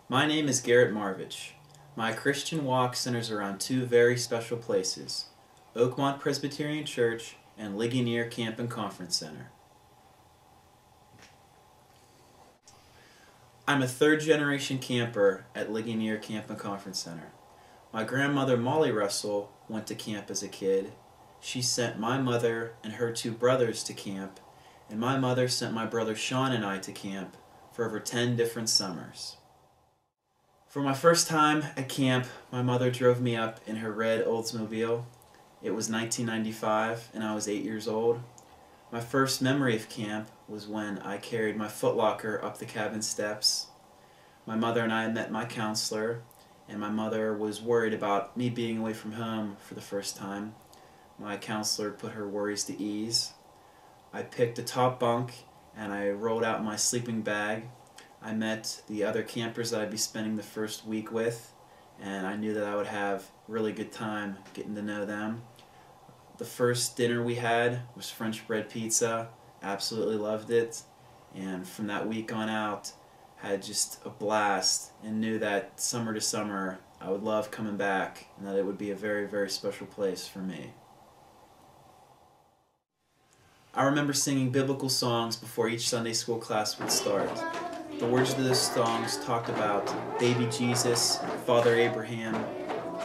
My name is Garrett Marvich. My Christian walk centers around two very special places, Oakmont Presbyterian Church and Ligonier Camp and Conference Center. I'm a third-generation camper at Ligonier Camp and Conference Center. My grandmother Molly Russell went to camp as a kid. She sent my mother and her two brothers to camp, and my mother sent my brother Sean and I to camp for over 10 different summers. For my first time at camp, my mother drove me up in her red Oldsmobile. It was 1995 and I was 8 years old. My first memory of camp was when I carried my footlocker up the cabin steps. My mother and I met my counselor, and my mother was worried about me being away from home for the first time. My counselor put her worries to ease. I picked a top bunk and I rolled out my sleeping bag. I met the other campers that I'd be spending the first week with, and I knew that I would have a really good time getting to know them. The first dinner we had was French bread pizza. Absolutely loved it, and from that week on out had just a blast and knew that summer to summer I would love coming back and that it would be a very, very special place for me. I remember singing biblical songs before each Sunday school class would start. The words of those songs talked about baby Jesus, Father Abraham,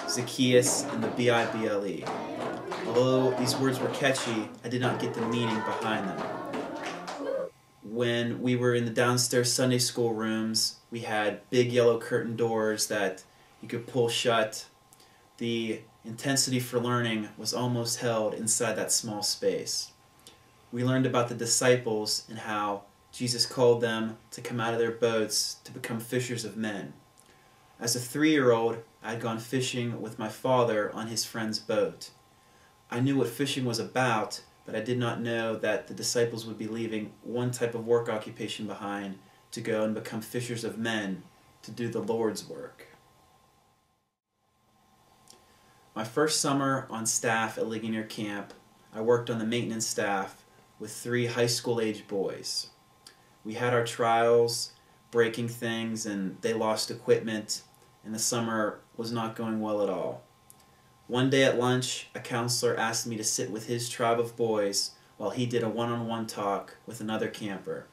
Zacchaeus, and the B-I-B-L-E. Although these words were catchy, I did not get the meaning behind them. When we were in the downstairs Sunday school rooms, we had big yellow curtain doors that you could pull shut. The intensity for learning was almost held inside that small space. We learned about the disciples and how Jesus called them to come out of their boats to become fishers of men. As a 3-year-old, I had gone fishing with my father on his friend's boat. I knew what fishing was about, but I did not know that the disciples would be leaving one type of work occupation behind to go and become fishers of men, to do the Lord's work. My first summer on staff at Ligonier Camp, I worked on the maintenance staff with 3 high school age boys. We had our trials, breaking things, and they lost equipment, and the summer was not going well at all. One day at lunch, a counselor asked me to sit with his tribe of boys while he did a one-on-one talk with another camper.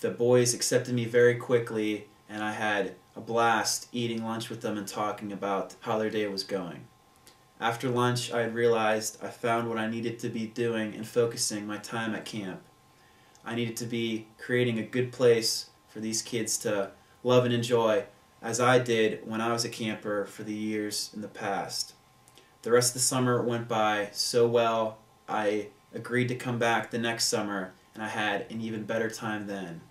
The boys accepted me very quickly, and I had a blast eating lunch with them and talking about how their day was going. After lunch, I had realized I found what I needed to be doing and focusing my time at camp. I needed to be creating a good place for these kids to love and enjoy, as I did when I was a camper for the years in the past. The rest of the summer went by so well, I agreed to come back the next summer, and I had an even better time then.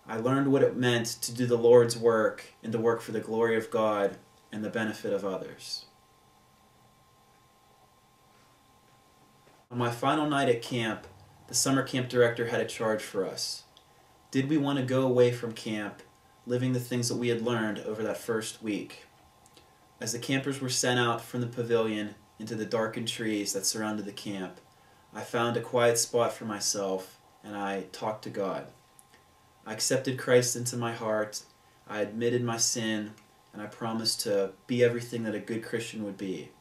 I learned what it meant to do the Lord's work and to work for the glory of God and the benefit of others. On my final night at camp, the summer camp director had a charge for us. Did we want to go away from camp, living the things that we had learned over that first week? As the campers were sent out from the pavilion into the darkened trees that surrounded the camp, I found a quiet spot for myself and I talked to God. I accepted Christ into my heart, I admitted my sin, and I promised to be everything that a good Christian would be.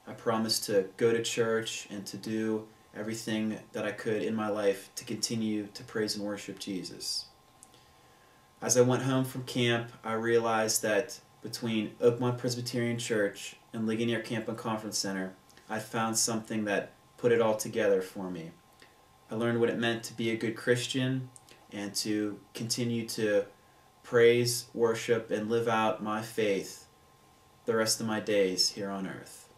I promised to go to church and to do everything that I could in my life to continue to praise and worship Jesus. As I went home from camp, I realized that between Oakmont Presbyterian Church and Ligonier Camp and Conference Center, I found something that put it all together for me. I learned what it meant to be a good Christian and to continue to praise, worship, and live out my faith the rest of my days here on earth.